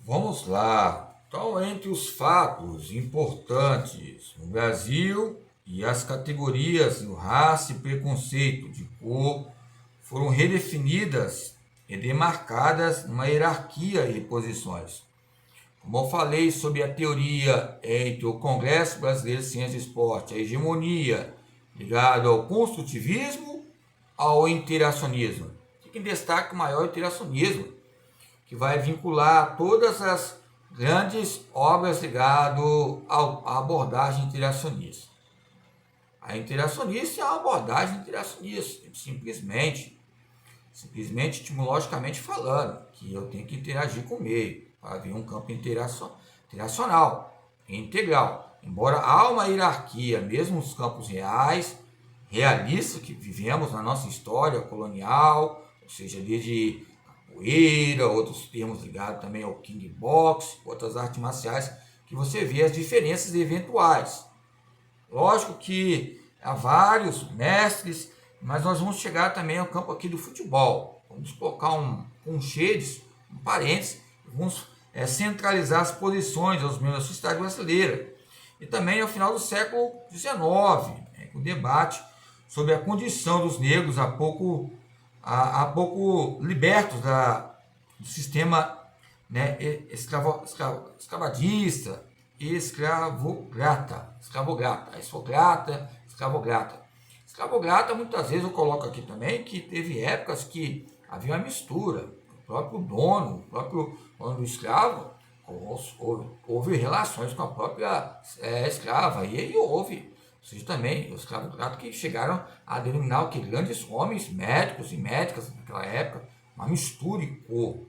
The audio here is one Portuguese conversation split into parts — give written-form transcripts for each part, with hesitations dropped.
Vamos lá. Então, entre os fatos importantes no Brasil e as categorias do raça e preconceito de cor foram redefinidas e demarcadas numa hierarquia de posições. Como eu falei sobre a teoria entre o Congresso Brasileiro de Ciência e Esporte, a hegemonia ligada ao construtivismo, ao interacionismo. Fica em destaque o maior interacionismo, que vai vincular todas as grandes obras ligadas à abordagem interacionista. A interacionista é uma abordagem interacionista, simplesmente etimologicamente falando, que eu tenho que interagir com o meio, para haver um campo interacional, integral. Embora há uma hierarquia, mesmo nos campos reais, realistas que vivemos na nossa história colonial, ou seja, desde capoeira, outros termos ligados também ao kickbox, outras artes marciais, que você vê as diferenças eventuais. Lógico que há vários mestres, mas nós vamos chegar também ao campo aqui do futebol. Vamos colocar um shades, um parênteses, vamos centralizar as posições dos membros da sociedade brasileira. E também ao final do século XIX, o debate sobre a condição dos negros há pouco libertos do sistema, né, escravagista, escravograta. Escravograta, muitas vezes eu coloco aqui também que teve épocas que havia uma mistura. O próprio dono do escravo, houve relações com a própria escrava. E aí houve, ou seja, também os escravogratos que chegaram a denominar o que? Grandes homens, médicos e médicas naquela época, uma mistura e cor.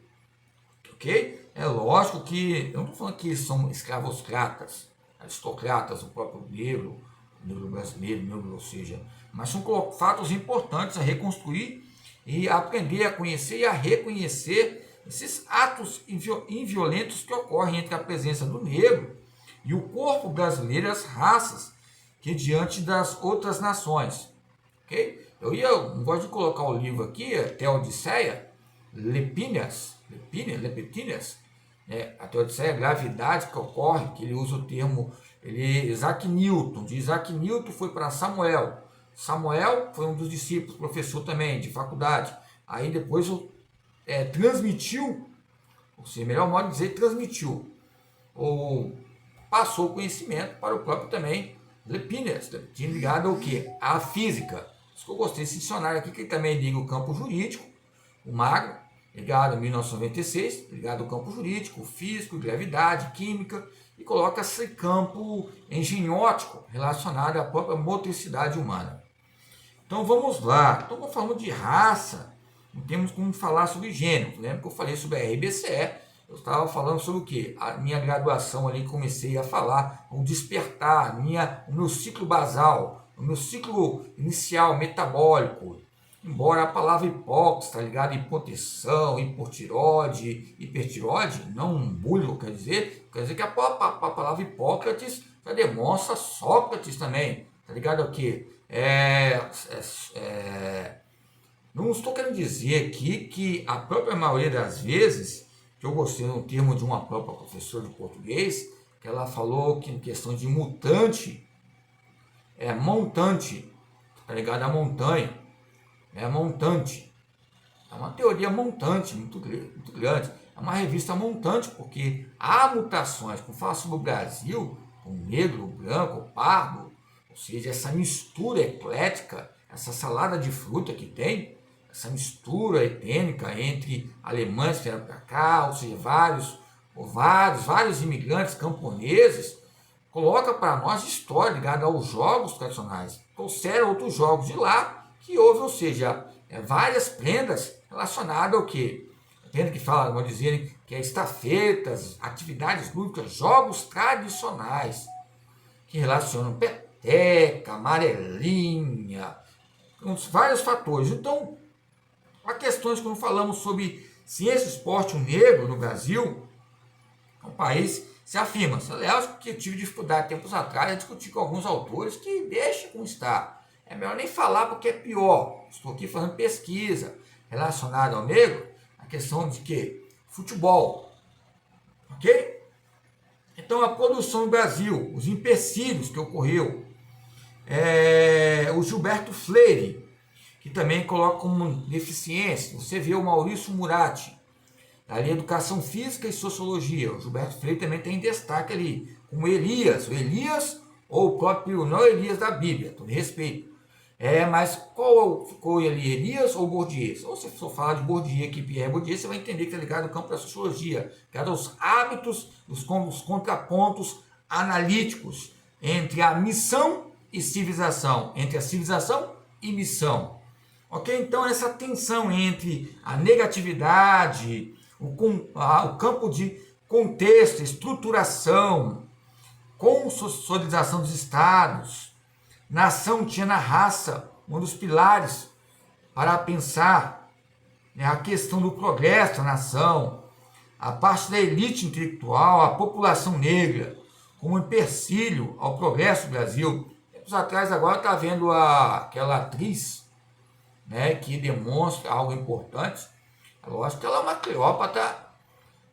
Ok? É lógico que eu não estou falando que são escravocratas, aristocratas, o próprio negro brasileiro, negro, ou seja, mas são fatos importantes a reconstruir e a aprender a conhecer e a reconhecer esses atos inviolentos que ocorrem entre a presença do negro e o corpo brasileiro e as raças que diante das outras nações. Ok? Eu gosto de colocar o livro aqui, até a Odisseia, Lepínias, a Teodiceia, a gravidade que ocorre, que ele usa o termo, Isaac Newton, de Isaac Newton foi para Samuel. Samuel foi um dos discípulos, professor também, de faculdade. Aí depois transmitiu, ou seja, melhor modo de dizer, transmitiu, ou passou o conhecimento para o próprio também Lepínias, ligado ao quê? À física. Isso que eu gostei desse dicionário aqui, que ele também liga o campo jurídico, o Magno, ligado a 1996, ligado ao campo jurídico, físico, gravidade, química, e coloca esse campo engenhótico relacionado à própria motricidade humana. Então vamos lá, estamos falando de raça, não temos como falar sobre gênero. Lembra que eu falei sobre a RBCE, eu estava falando sobre o quê? A minha graduação ali, comecei a falar, o despertar, o meu ciclo basal, o meu ciclo inicial metabólico. Embora a palavra hipócrita está ligada à hipotenção, hipertiroide, não um bulho, quer dizer que a palavra Hipócrates já demonstra Sócrates também, está ligado ao quê? Não estou querendo dizer aqui que a própria maioria das vezes, que eu gostei de um termo de uma própria professora de português, que ela falou que em questão de mutante, montante, está ligado à montanha, montante. É uma teoria montante muito grande. É uma revista montante, porque há mutações, como fala sobre o Brasil, o negro, o branco, o pardo, ou seja, essa mistura eclética, essa salada de fruta que tem, essa mistura etênica entre alemães que vieram para cá, ou seja, vários imigrantes camponeses, coloca para nós história ligada aos jogos tradicionais. Trouxeram outros jogos de lá, que houve, ou seja, várias prendas relacionadas ao quê? Prenda que fala, vamos dizer, que é estafetas, atividades lúdicas, jogos tradicionais, que relacionam peteca, amarelinha, vários fatores. Então, há questões, quando falamos sobre ciência e esporte, o negro no Brasil, é um país se afirma. Aliás, que eu tive dificuldade tempos atrás a discutir com alguns autores que deixem como está. É melhor nem falar porque é pior. Estou aqui fazendo pesquisa relacionada ao negro, a questão de que futebol. ok? Então, a produção no Brasil, os empecilhos que ocorreu, o Gilberto Freire, que também coloca como deficiência. Você vê o Maurício Murati, ali Educação Física e Sociologia. O Gilberto Freire também tem destaque ali, como Elias, o Elias ou o próprio não Elias da Bíblia, todo respeito. Mas qual ficou ali, Elias ou Bourdieu? Se você for falar de Bourdieu aqui, Pierre Bourdieu, você vai entender que está ligado ao campo da sociologia, ligado aos hábitos, os contrapontos analíticos entre a missão e civilização, entre a civilização e missão. Ok? Então, essa tensão entre a negatividade, o campo de contexto, estruturação, consolidação dos estados, nação tinha na raça um dos pilares para pensar, né, a questão do progresso da nação, a parte da elite intelectual, a população negra, como empecilho ao progresso do Brasil. Tempos atrás, agora está vendo aquela atriz, né, que demonstra algo importante. Lógico que ela é uma Cleópatra,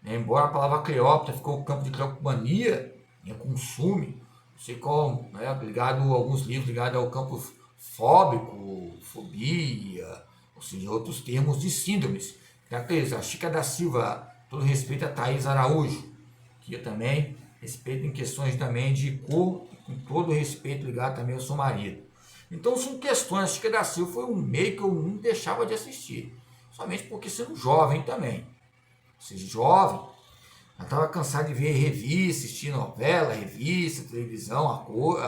né, embora a palavra Cleópatra ficou no campo de cleopomania, né, consume, não sei qual, né, ligado a alguns livros ligados ao campo fóbico, fobia, ou seja, outros termos de síndromes. A Chica da Silva, todo respeito a Thaís Araújo, que eu também respeito em questões também de cor, com todo respeito ligado também ao seu marido. Então são questões, a Chica da Silva foi um meio que eu não deixava de assistir, somente porque sendo jovem também. Ou seja, jovem, eu estava cansado de ver revista, assistir novela, revista, televisão, a cor,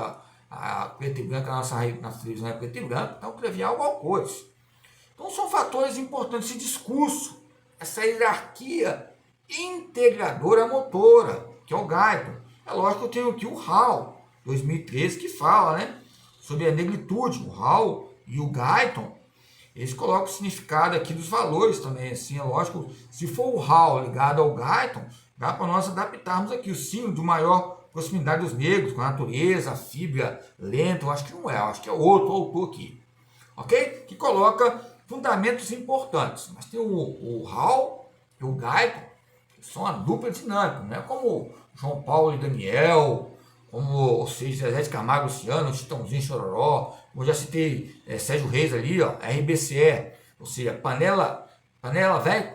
a preto e branco, a nossa televisão é preto e branco, então eu escrevia algo a cores. Então são fatores importantes, esse discurso, essa hierarquia integradora motora, que é o Guyton. É lógico que eu tenho aqui o Hall, 2013, que fala, né, sobre a negritude. O Hall e o Guyton, eles colocam o significado aqui dos valores também, assim, é lógico, se for o Hall ligado ao Guyton, dá para nós adaptarmos aqui o símbolo de maior proximidade dos negros, com a natureza, a fibra lenta, eu acho que não é, eu acho que é outro autor aqui, ok? Que coloca fundamentos importantes, mas tem o Hall e o Guyton, que são uma dupla dinâmica, não é como João Paulo e Daniel, como, ou seja, Zezé de Camargo e Luciano, Chitãozinho e Chororó, como eu já citei Sérgio Reis ali, ó, RBCE, ou seja, panela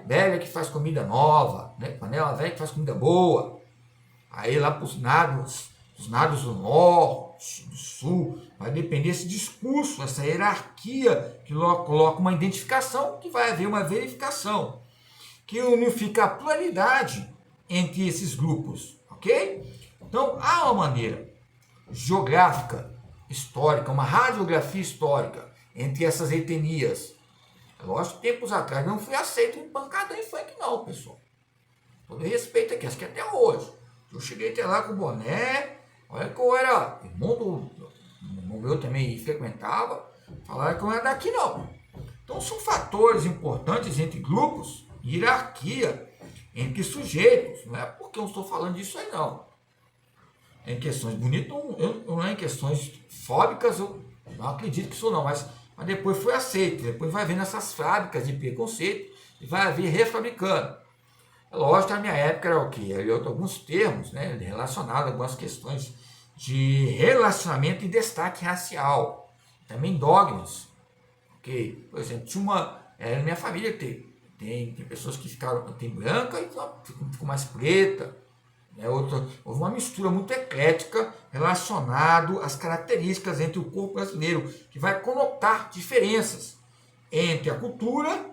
velha que faz comida nova, né? Panela velha que faz comida boa. Aí lá para os nados do norte, do sul, vai depender desse discurso, essa hierarquia que coloca uma identificação, que vai haver uma verificação, que unifica a pluralidade entre esses grupos, ok? Então, há uma maneira geográfica, histórica, uma radiografia histórica entre essas etnias. Lógico que tempos atrás não foi aceito um pancadão em funk não, pessoal. Todo respeito aqui, acho que até hoje. Eu cheguei até lá com o boné, olha que eu era irmão do meu também frequentava, falaram que eu não era daqui não. Então são fatores importantes entre grupos, hierarquia entre sujeitos, não é porque eu estou falando disso aí não. Em questões bonitas, não é em questões fóbicas, eu não acredito que isso não, mas depois foi aceito, depois vai vendo essas fábricas de preconceito e vai haver refabricando. É lógico que na minha época era o quê? Era alguns termos, né, relacionados a algumas questões de relacionamento e destaque racial, também dogmas. Okay? Por exemplo, tinha na minha família tem pessoas que tem branca e ficou mais preta. Houve uma mistura muito eclética relacionado às características entre o corpo brasileiro, que vai conotar diferenças entre a cultura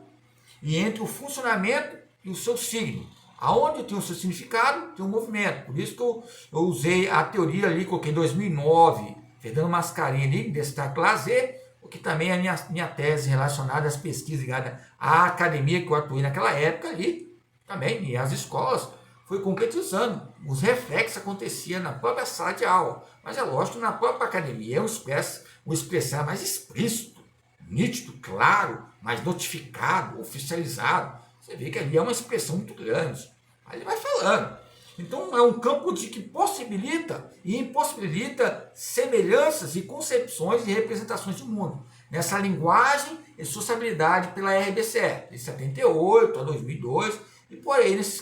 e entre o funcionamento e o seu signo. Aonde tem o seu significado, tem um movimento. Por isso que eu usei a teoria ali, coloquei em 2009, Fernando Mascarenhas ali, destaque lazer, porque também é a minha tese relacionada às pesquisas ligadas à academia que eu atuei naquela época ali, também, e as escolas, foi concretizando. Os reflexos aconteciam na própria sala de aula. Mas é lógico que na própria academia é um expressar mais explícito, nítido, claro, mais notificado, oficializado. Você vê que ali é uma expressão muito grande. Aí ele vai falando. Então é um campo que possibilita e impossibilita semelhanças e concepções e representações de mundo. Nessa linguagem e sociabilidade pela RBCE, de 78 a 2002, e por aí nesses caminhos.